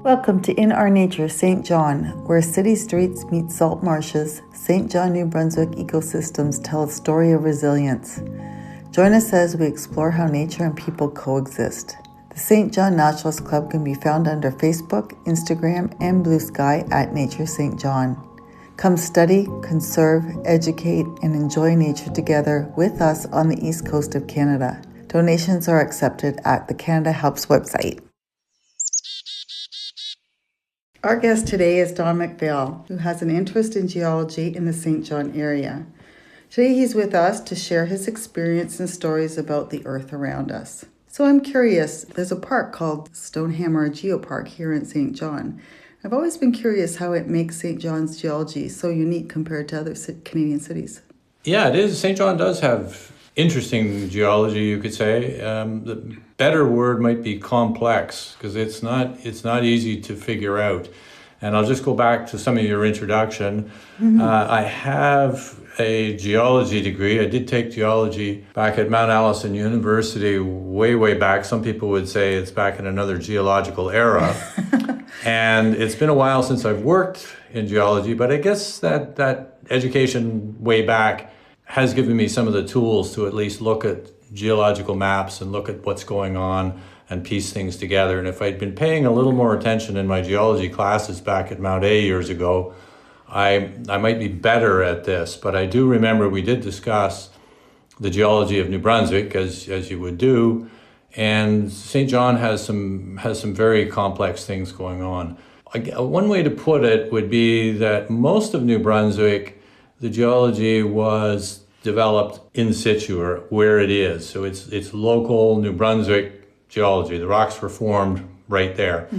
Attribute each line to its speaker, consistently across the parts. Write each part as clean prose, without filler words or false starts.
Speaker 1: Welcome to In Our Nature, Saint John, where city streets meet salt marshes. Saint John New Brunswick ecosystems tell a story of resilience. Join us as we explore how nature and people coexist. The Saint John Naturalists Club can be found under Facebook, Instagram, and Blue Sky at Nature Saint John. Come study, conserve, educate, and enjoy nature together with us on the east coast of Canada. Donations are accepted at the Canada Helps website. Our guest today is Don MacPhail, who has an interest in geology in the Saint John area. Today he's with us to share his experience and stories about the earth around us. So I'm curious, there's a park called Stonehammer Geopark here in Saint John. I've always been curious how it makes Saint John's geology so unique compared to other Canadian cities.
Speaker 2: Yeah, it is. Saint John does have interesting geology, you could say. The better word might be complex, because it's not easy to figure out. And I'll just go back to some of your introduction. I have a geology degree. I did take geology back at Mount Allison University way back. Some people would say it's back in another geological era. And it's been a while since I've worked in geology, but I guess that education way back has given me some of the tools to at least look at geological maps and look at what's going on and piece things together. And if I'd been paying a little more attention in my geology classes back at Mount A years ago, I might be better at this. But I do remember we did discuss the geology of New Brunswick, as you would do, and Saint John has some very complex things going on. One way to put it would be that most of New Brunswick, the geology was developed in situ, or where it is. So it's local New Brunswick geology. The rocks were formed right there.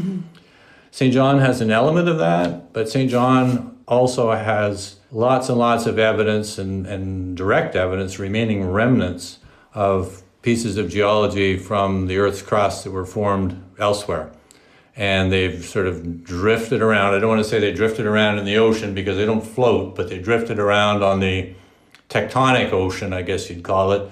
Speaker 2: Saint John has an element of that, but Saint John also has lots and lots of evidence and direct evidence, remaining remnants of pieces of geology from the Earth's crust that were formed elsewhere. And they've sort of drifted around. I don't want to say they drifted around in the ocean because they don't float, but they drifted around on the tectonic ocean, I guess you'd call it.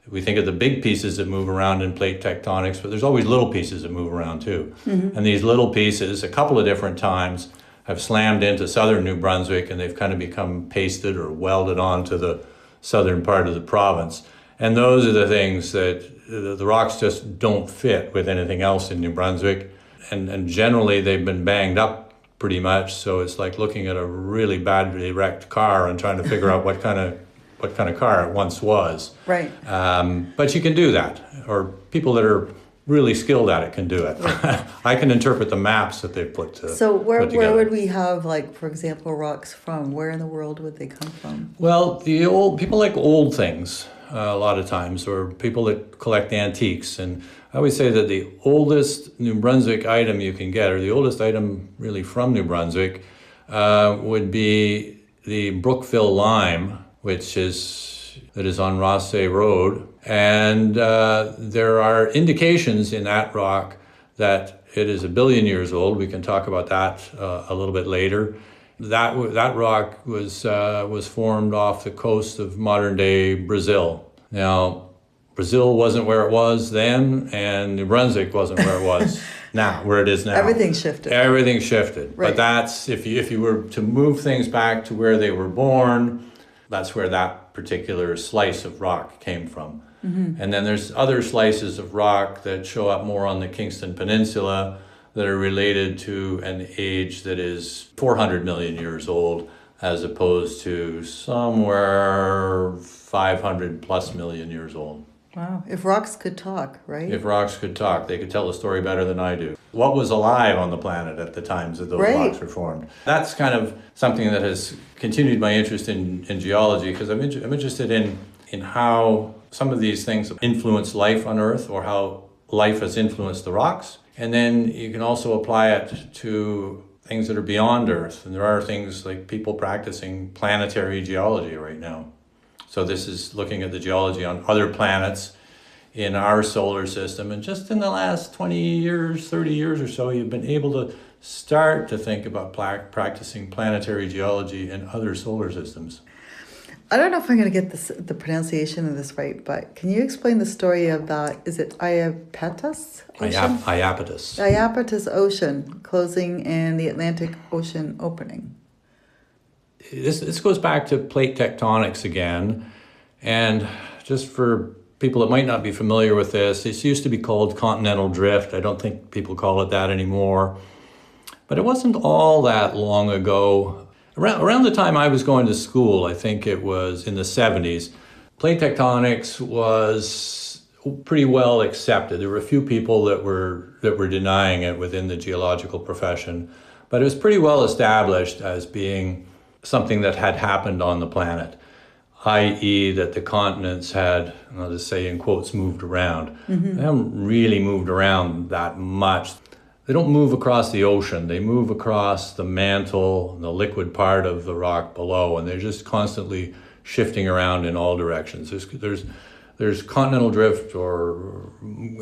Speaker 2: We think of the big pieces that move around in plate tectonics, but there's always little pieces that move around too. And these little pieces, a couple of different times, have slammed into southern New Brunswick, and they've kind of become pasted or welded onto the southern part of the province. And those are the things that the rocks just don't fit with anything else in New Brunswick. And generally they've been banged up pretty much, so it's like looking at a really badly wrecked car and trying to figure out what kind of car it once was.
Speaker 1: Right.
Speaker 2: But you can do that, or people that are really skilled at it can do it. Right. I can interpret the maps that they've put together.
Speaker 1: So where would we have, like, for example, rocks from? Where in the world would they come from?
Speaker 2: Well, the old people like old things a lot of times, or people that collect antiques. And I always say that the oldest New Brunswick item you can get, or the oldest item really from New Brunswick, would be the Brookville lime, that is on Rossay Road. And there are indications in that rock that it is 1 billion years old. We can talk about that a little bit later. That rock was formed off the coast of modern-day Brazil. Now, Brazil wasn't where it was then, and New Brunswick wasn't where it was now, where it is now.
Speaker 1: Everything shifted.
Speaker 2: Everything shifted.
Speaker 1: Right.
Speaker 2: But that's, if you were to move things back to where they were born, that's where that particular slice of rock came from. And then there's other slices of rock that show up more on the Kingston Peninsula that are related to an age that is 400 million years old, as opposed to somewhere 500 plus million years old.
Speaker 1: Wow. If rocks could talk, right?
Speaker 2: If rocks could talk, they could tell a story better than I do. What was alive on the planet at the times that those rocks were formed? That's kind of something that has continued my interest in geology, because I'm interested in how some of these things influence life on Earth, or how life has influenced the rocks. And then you can also apply it to things that are beyond Earth. And there are things like people practicing planetary geology right now. So this is looking at the geology on other planets in our solar system. And just in the last 20 years, 30 years or so, you've been able to start to think about practicing planetary geology in other solar systems.
Speaker 1: I don't know if I'm going to get the pronunciation of this right, but can you explain the story of that? Is it Iapetus Ocean?
Speaker 2: Iapetus.
Speaker 1: Iapetus Ocean closing and the Atlantic Ocean opening.
Speaker 2: This goes back to plate tectonics again. And just for people that might not be familiar with this used to be called continental drift. I don't think people call it that anymore. But it wasn't all that long ago. Around the time I was going to school, I think it was in the 70s, plate tectonics was pretty well accepted. There were a few people that were denying it within the geological profession, but it was pretty well established as being something that had happened on the planet, i.e. that the continents had, I'll just say in quotes, moved around. Mm-hmm. They haven't really moved around that much. They don't move across the ocean. They move across the mantle, the liquid part of the rock below, and they're just constantly shifting around in all directions. There's continental drift or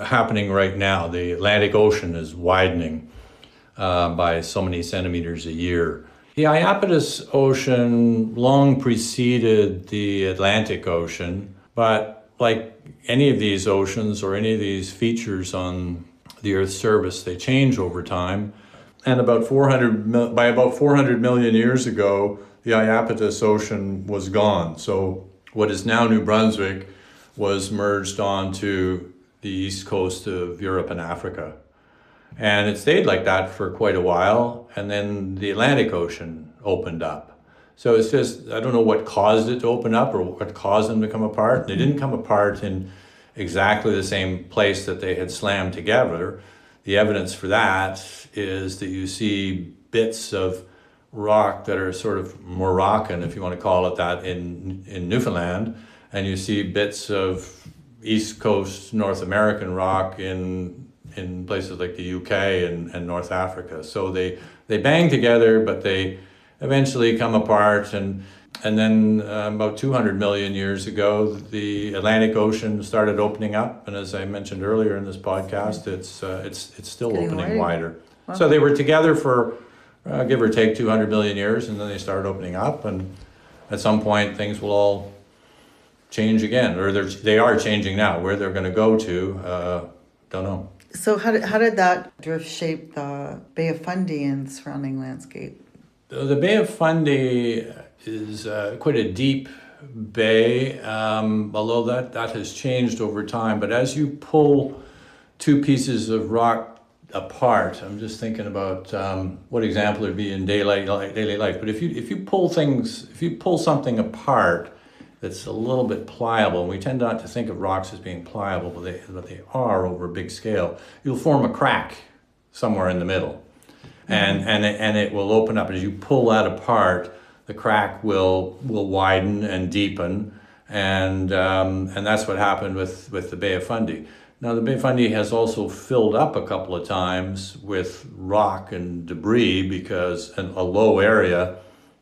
Speaker 2: happening right now. The Atlantic Ocean is widening by so many centimeters a year. The Iapetus Ocean long preceded the Atlantic Ocean, but like any of these oceans or any of these features on the Earth's surface, they change over time. And by about 400 million years ago, the Iapetus Ocean was gone. So what is now New Brunswick was merged onto the east coast of Europe and Africa. And it stayed like that for quite a while, and then the Atlantic Ocean opened up. So it's just, I don't know what caused it to open up or what caused them to come apart. They didn't come apart in exactly the same place that they had slammed together. The evidence for that is that you see bits of rock that are sort of Moroccan, if you want to call it that, in Newfoundland, and you see bits of East Coast North American rock in places like the UK and North Africa. So they bang together, but they eventually come apart, and then about 200 million years ago, the Atlantic Ocean started opening up, and as I mentioned earlier in this podcast, it's still getting opening wider. Wow. So they were together for give or take 200 million years, and then they started opening up, and at some point things will all change again, or they are changing now. Where they're going to go to, don't know.
Speaker 1: So how did that drift shape the Bay of Fundy and surrounding landscape?
Speaker 2: The Bay of Fundy is quite a deep bay, although that has changed over time. But as you pull two pieces of rock apart, I'm just thinking about what example would be in daily life. But if you pull something apart that's a little bit pliable, and we tend not to think of rocks as being pliable, but they are over a big scale, you'll form a crack somewhere in the middle. And it will open up. As you pull that apart, the crack will widen and deepen, and that's what happened with the Bay of Fundy. Now, the Bay of Fundy has also filled up a couple of times with rock and debris, because a low area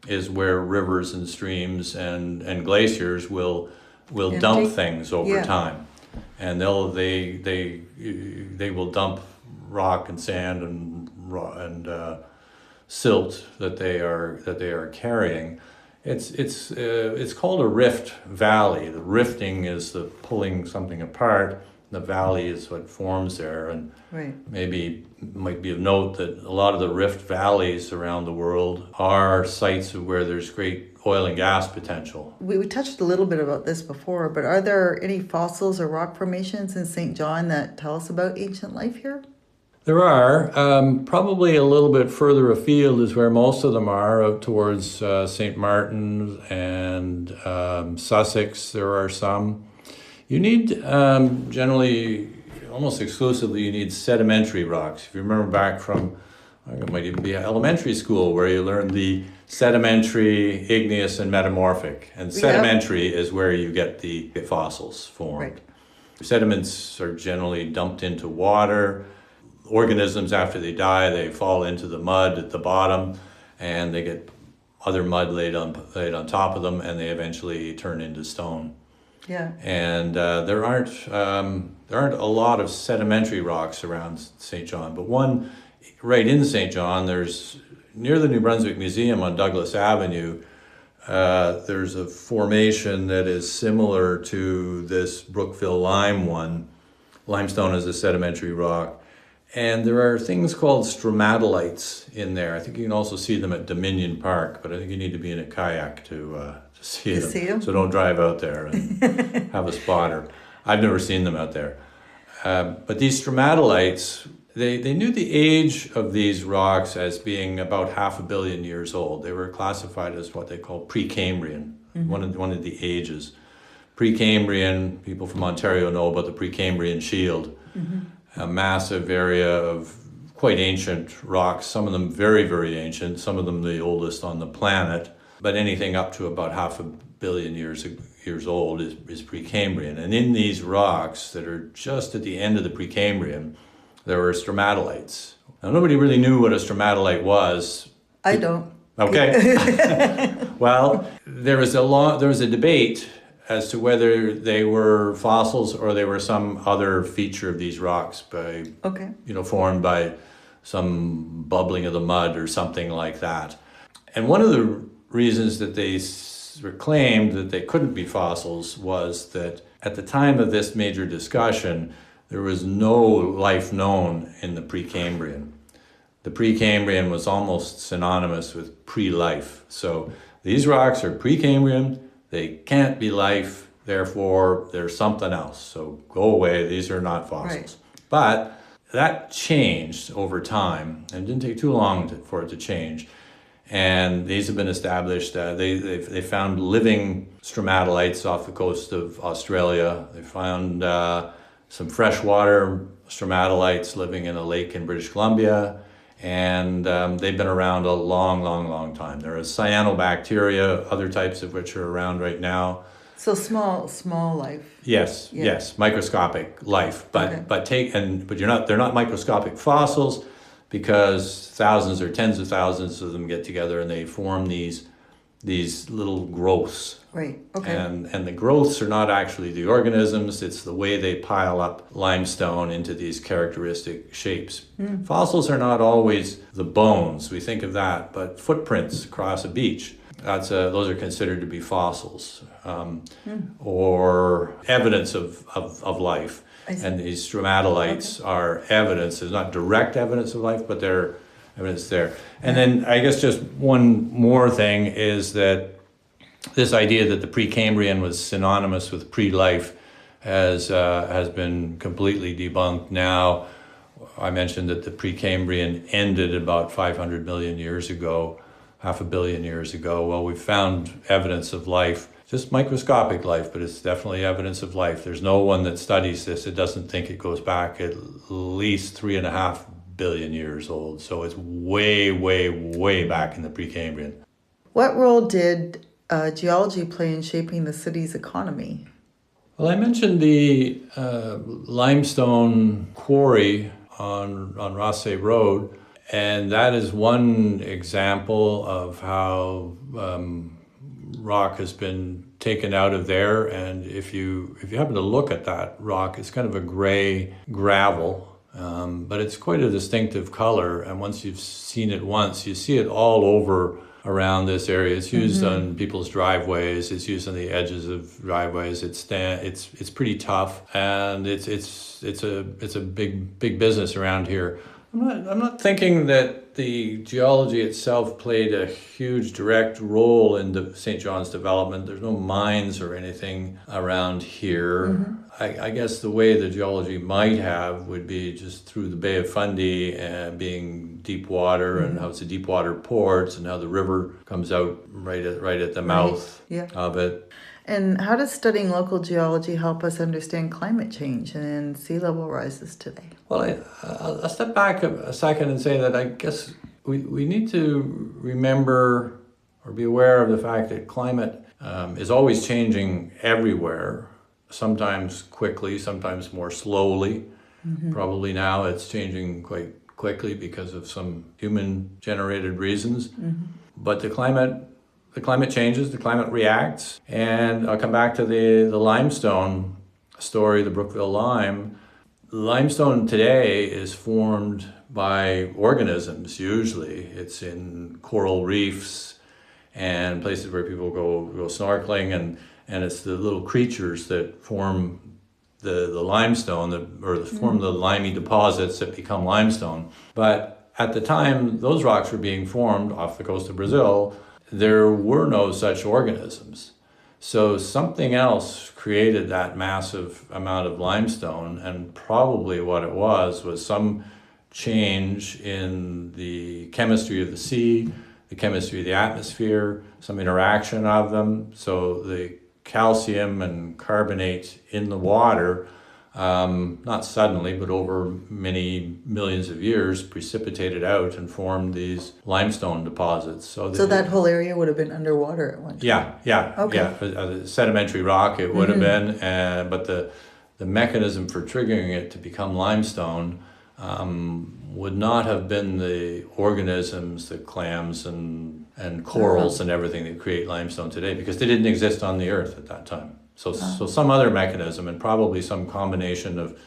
Speaker 2: is where rivers and streams and glaciers will dump things over time, and they will dump rock and sand and silt that they are carrying. It's called a rift valley. The rifting is the pulling something apart. The valley is what forms there, and maybe it might be of note that a lot of the rift valleys around the world are sites where there's great oil and gas potential.
Speaker 1: We touched a little bit about this before, but are there any fossils or rock formations in Saint John that tell us about ancient life here?
Speaker 2: There are. Probably a little bit further afield is where most of them are, out towards St. Martin's and Sussex. There are some. You need, generally, almost exclusively, you need sedimentary rocks. If you remember back from, it might even be elementary school, where you learned the sedimentary, igneous, and metamorphic. And sedimentary is where you get the fossils formed. Right. Sediments are generally dumped into water. Organisms, after they die, they fall into the mud at the bottom, and they get other mud laid on top of them, and they eventually turn into stone. Yeah. And there aren't a lot of sedimentary rocks around Saint John, but one right in Saint John, there's near the New Brunswick Museum on Douglas Avenue. there's a formation that is similar to this Brookville lime one. Limestone is a sedimentary rock. And there are things called stromatolites in there. I think you can also see them at Dominion Park, but I think you need to be in a kayak to see them.
Speaker 1: See them.
Speaker 2: So don't drive out there and have a spotter. I've never seen them out there. But these stromatolites, they knew the age of these rocks as being about 500 million years old. They were classified as what they call Precambrian, one of the ages. Precambrian, people from Ontario know about the Precambrian Shield, a massive area of quite ancient rocks, some of them very, very ancient, some of them the oldest on the planet, but anything up to about 500 million years old is Precambrian. And in these rocks that are just at the end of the Precambrian, there were stromatolites. Now, nobody really knew what a stromatolite was.
Speaker 1: I don't.
Speaker 2: Okay. Well, there was a debate as to whether they were fossils or they were some other feature of these rocks formed by some bubbling of the mud or something like that. And one of the reasons that they claimed that they couldn't be fossils was that at the time of this major discussion, there was no life known in the Precambrian. The Precambrian was almost synonymous with pre-life. So these rocks are Precambrian, they can't be life, therefore there's something else. So go away, these are not fossils. Right. But that changed over time, and it didn't take too long for it to change. And these have been established. They found living stromatolites off the coast of Australia. They found some freshwater stromatolites living in a lake in British Columbia. And they've been around a long, long, long time. There are cyanobacteria, other types of which are around right now.
Speaker 1: So small life.
Speaker 2: Yes, microscopic life. But they're not microscopic fossils, because thousands or tens of thousands of them get together and they form these little growths.
Speaker 1: Right. Okay.
Speaker 2: And the growths are not actually the organisms, it's the way they pile up limestone into these characteristic shapes. Fossils are not always the bones, we think of that, but footprints across a beach, those are considered to be fossils, or evidence of life. And these stromatolites are evidence. There's not direct evidence of life, but they're evidence there. And then I guess just one more thing is that this idea that the Precambrian was synonymous with pre-life has been completely debunked now. I mentioned that the Precambrian ended about 500 million years ago, 500 million years ago. Well, we've found evidence of life, just microscopic life, but it's definitely evidence of life. There's no one that studies this that doesn't think it goes back at least 3.5 billion years old. So it's way, way, way back in the Precambrian.
Speaker 1: What role did geology play in shaping the city's economy?
Speaker 2: Well, I mentioned the limestone quarry on Rothsay Road, and that is one example of how rock has been taken out of there. And if you happen to look at that rock, it's kind of a gray gravel, but it's quite a distinctive color. And once you've seen it once, you see it all over around this area. It's used on people's driveways. It's used on the edges of driveways. It's pretty tough, and it's a big business around here. I'm not thinking that the geology itself played a huge direct role in the St. John's development. There's no mines or anything around here. I guess the way the geology might have would be just through the Bay of Fundy and being deep water, and how it's a deep water port, and how the river comes out right at the mouth of it.
Speaker 1: And how does studying local geology help us understand climate change and sea level rises today?
Speaker 2: Well, I'll step back a second and say that I guess we need to remember or be aware of the fact that climate is always changing everywhere, sometimes quickly, sometimes more slowly. Probably now it's changing quite quickly because of some human-generated reasons. But the climate changes, the climate reacts, and I'll come back to the limestone story, the Brookville lime. Limestone today is formed by organisms, usually. It's in coral reefs, and places where people go snorkeling, and it's the little creatures that form the limestone form the limey deposits that become limestone. But at the time those rocks were being formed off the coast of Brazil, there were no such organisms. So something else created that massive amount of limestone, and probably what it was some change in the chemistry of the sea, the chemistry of the atmosphere, some interaction of them. So the calcium and carbonate in the water, not suddenly, but over many millions of years, precipitated out and formed these limestone deposits. So
Speaker 1: that whole area would have been underwater at one time?
Speaker 2: Yeah.
Speaker 1: Okay.
Speaker 2: A sedimentary rock it would have been, but the mechanism for triggering it to become limestone would not have been the organisms, the clams and corals and everything that create limestone today, because they didn't exist on the earth at that time. So some other mechanism, and probably some combination of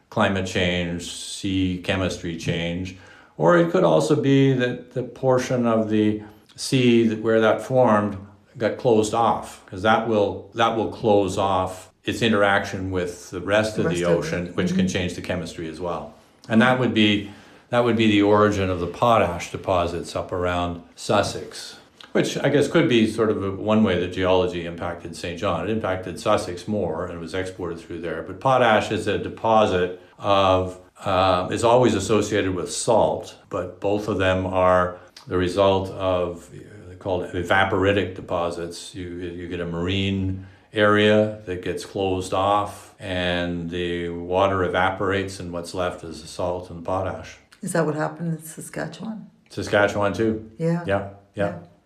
Speaker 2: climate change, sea chemistry change, or it could also be that the portion of the sea where that formed got closed off, because that will close off its interaction with the rest of the ocean, which can change the chemistry as well. And that would be the origin of the potash deposits up around Sussex, which I guess could be sort of one way that geology impacted Saint John. It impacted Sussex more, and it was exported through there. But potash is a deposit is always associated with salt, but both of them are the result of, they're called evaporitic deposits. You get a marine area that gets closed off, and the water evaporates, and what's left is the salt and the potash.
Speaker 1: Is that what happened in Saskatchewan?
Speaker 2: Saskatchewan too.
Speaker 1: Yeah.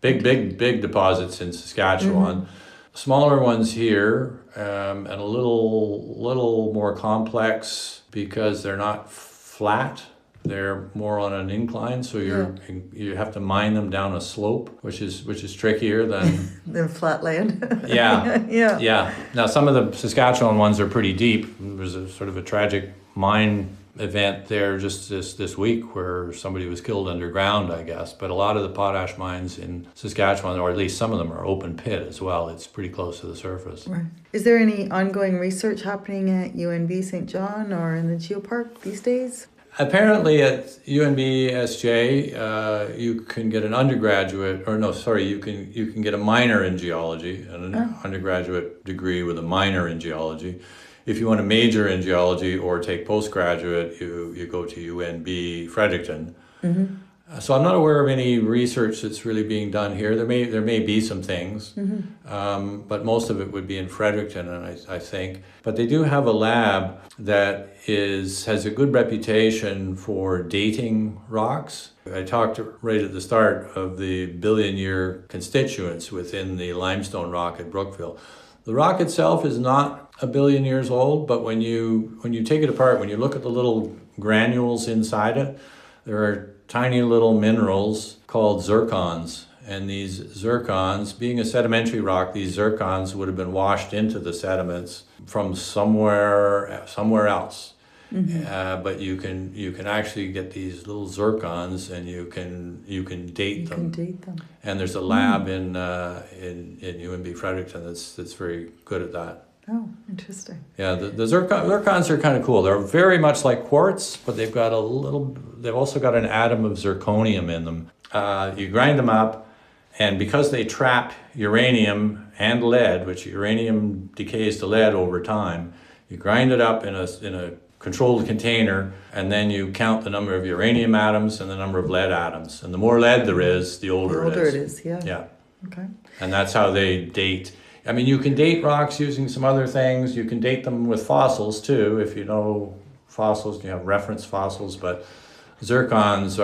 Speaker 2: Big deposits in Saskatchewan. Smaller ones here, and a little more complex because they're not flat. They're more on an incline, so you have to mine them down a slope, which is trickier than
Speaker 1: flat land.
Speaker 2: Yeah. Now some of the Saskatchewan ones are pretty deep. There's a sort of a tragic mine event there just this week where somebody was killed underground, I guess. But a lot of the potash mines in Saskatchewan, or at least some of them, are open pit as well. It's pretty close to the surface.
Speaker 1: Right. Is there any ongoing research happening at UNB Saint John or in the Geopark these days?
Speaker 2: Apparently at UNB SJ, you can get an undergraduate, you can get a minor in geology, and an undergraduate degree with a minor in geology. If you want to major in geology or take postgraduate, you go to UNB Fredericton. So I'm not aware of any research that's really being done here. There may be some things, but most of it would be in Fredericton, and I think. But they do have a lab that has a good reputation for dating rocks. I talked right at the start of the billion-year constituents within the limestone rock at Brookville. The rock itself is not a billion years old, but when you take it apart, when you look at the little granules inside it, there are tiny little minerals called zircons. And these zircons, being a sedimentary rock, these zircons would have been washed into the sediments from somewhere else. But you can actually get these little zircons, and you can date them. And there's a lab in UNB Fredericton that's very good at that.
Speaker 1: Oh, interesting.
Speaker 2: Yeah, the zircons are kind of cool. They're very much like quartz, but they've also got an atom of zirconium in them. You grind them up, and because they trap uranium and lead, which uranium decays to lead over time, you grind it up in a controlled container, and then you count the number of uranium atoms and the number of lead atoms. And the more lead there is, the older it is.
Speaker 1: Yeah. Okay.
Speaker 2: And that's how they date. I mean, you can date rocks using some other things. You can date them with fossils too, if you know fossils, you have reference fossils, but zircons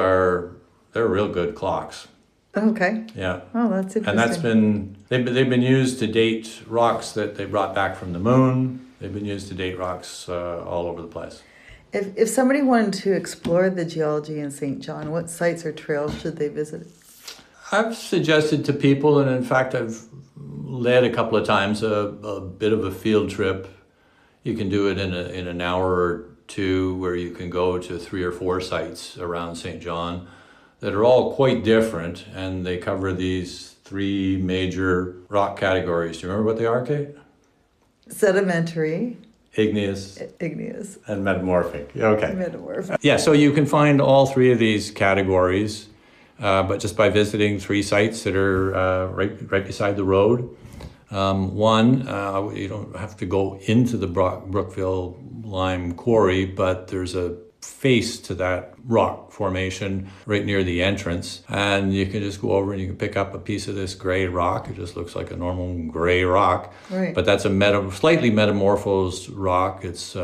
Speaker 2: they're real good clocks.
Speaker 1: Okay.
Speaker 2: Yeah.
Speaker 1: Oh, that's interesting.
Speaker 2: And that's they've been used to date rocks that they brought back from the moon. They've been used to date rocks all over the place.
Speaker 1: If somebody wanted to explore the geology in Saint John, what sites or trails should they visit?
Speaker 2: I've suggested to people, and in fact I've led a couple of times a bit of a field trip. You can do it in an hour or two, where you can go to 3 or 4 sites around Saint John that are all quite different, and they cover these three major rock categories. Do you remember what they are, Kate?
Speaker 1: Sedimentary.
Speaker 2: Igneous. And metamorphic. Okay.
Speaker 1: Metamorphic.
Speaker 2: Yeah, so you can find all three of these categories, but just by visiting three sites that are right beside the road. One, you don't have to go into the Brookville Lime Quarry, but there's a face to that rock formation right near the entrance, and you can just go over and you can pick up a piece of this gray rock. It just looks like a normal gray rock,
Speaker 1: right.
Speaker 2: But that's a slightly metamorphosed rock. It's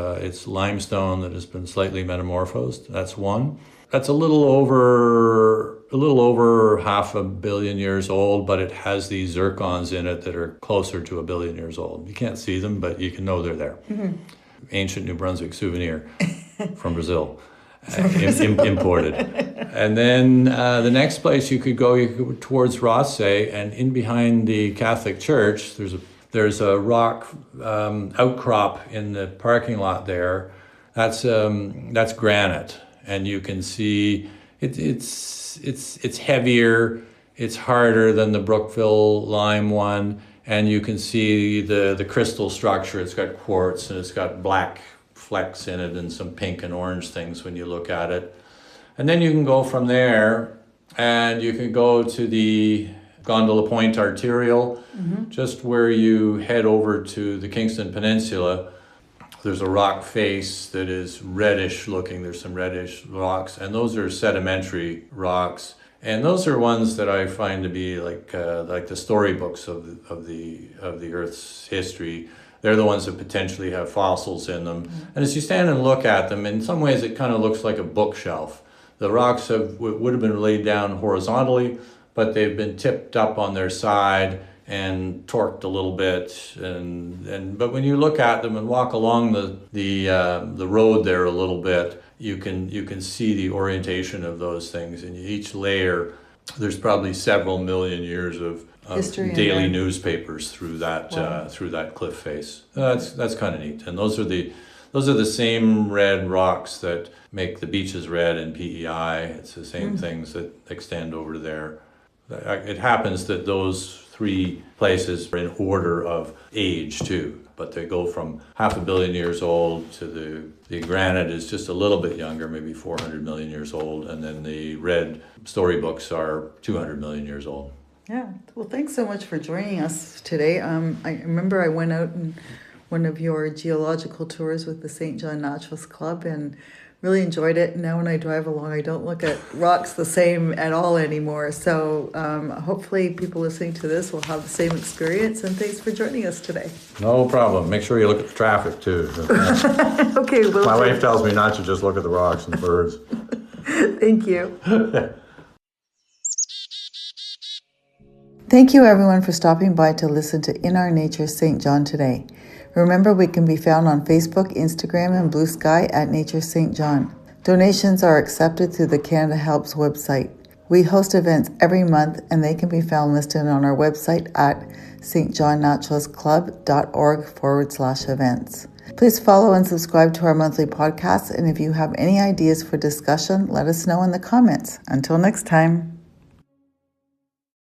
Speaker 2: limestone that has been slightly metamorphosed. That's one. That's a little over 500 million years old, but it has these zircons in it that are closer to 1 billion years old. You can't see them, but you can know they're there.
Speaker 1: Mm-hmm.
Speaker 2: Ancient New Brunswick souvenir from Brazil, imported. And then the next place you could go towards Rothsay, and in behind the Catholic Church, there's a rock outcrop in the parking lot there. That's granite, and you can see it's heavier, it's harder than the Brookville Lime one. And you can see the crystal structure. It's got quartz and it's got black flecks in it and some pink and orange things when you look at it. And then you can go from there and you can go to the Gondola Point Arterial, just where you head over to the Kingston Peninsula. There's a rock face that is reddish looking. There's some reddish rocks, and those are sedimentary rocks. And those are ones that I find to be like the storybooks of the Earth's history. They're the ones that potentially have fossils in them. And as you stand and look at them, in some ways it kind of looks like a bookshelf. The rocks would have been laid down horizontally, but they've been tipped up on their side and torqued a little bit. But when you look at them and walk along the road there a little bit, you can see the orientation of those things. And each layer, there's probably several million years of daily newspapers through that cliff face. That's kind of neat. And those are the same red rocks that make the beaches red in PEI. It's the same things that extend over there. It happens that those three places are in order of age too, but they go from 500 million years old to the granite is just a little bit younger, maybe 400 million years old, and then the red storybooks are 200 million years old.
Speaker 1: Yeah, well, thanks so much for joining us today. I remember I went out on one of your geological tours with the Saint John Naturalists Club and really enjoyed it. Now when I drive along, I don't look at rocks the same at all anymore. So hopefully people listening to this will have the same experience. And thanks for joining us today.
Speaker 2: No problem. Make sure you look at the traffic too.
Speaker 1: Okay.
Speaker 2: My wife tells me not to just look at the rocks and birds.
Speaker 1: Thank you. Thank you everyone for stopping by to listen to In Our Nature St. John today. Remember, we can be found on Facebook, Instagram, and Blue Sky at Nature St. John. Donations are accepted through the Canada Helps website. We host events every month, and they can be found listed on our website at stjohnnaturalistclub.org/events. Please follow and subscribe to our monthly podcast, and if you have any ideas for discussion, let us know in the comments. Until next time.